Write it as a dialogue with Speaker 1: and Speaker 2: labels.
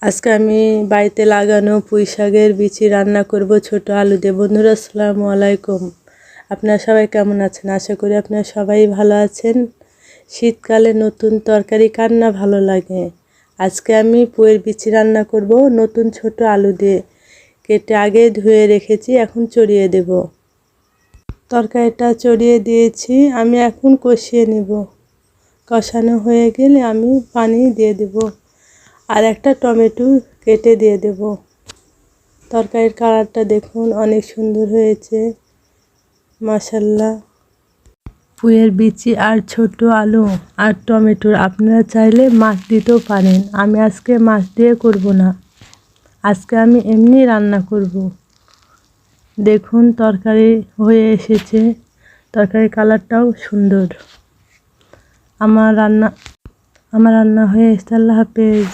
Speaker 1: আজকে আমি বাড়িতে লাগানো পুঁই শাকের বিচি রান্না করব ছোট আলু দিয়ে। বন্ধুরা আসসালামু আলাইকুম, আপনারা সবাই কেমন আছেন? আশা করি আপনারা সবাই ভালো আছেন। শীতকালে নতুন তরকারি কার না ভালো লাগে। আজকে আমি পুঁইয়ের বিচি রান্না করব নতুন ছোট আলু দিয়ে। কেটে আগে ধুয়ে রেখেছি, এখন চড়িয়ে দেব। তরকারিটা চড়িয়ে দিয়েছি, আমি এখন কষিয়ে নেব। কষানো হয়ে গেলে আমি পানি দিয়ে দেব আর একটা টমেটো কেটে দিয়ে দেব। তরকারির কালারটা দেখুন অনেক সুন্দর হয়েছে, মাশাআল্লাহ। পুঁইয়ের বিচি আর ছোট আলু আর টমেটো আপনারা চাইলে মাছ দিতেও পারেন। আমি আজকে মাছ দিয়ে করব না, আজকে আমি এমনি রান্না করব। দেখুন তরকারি হয়ে এসেছে, তরকারির কালারটাও সুন্দর। আমার রান্না হয়ে এসেছে। আল্লাহ হাফেজ।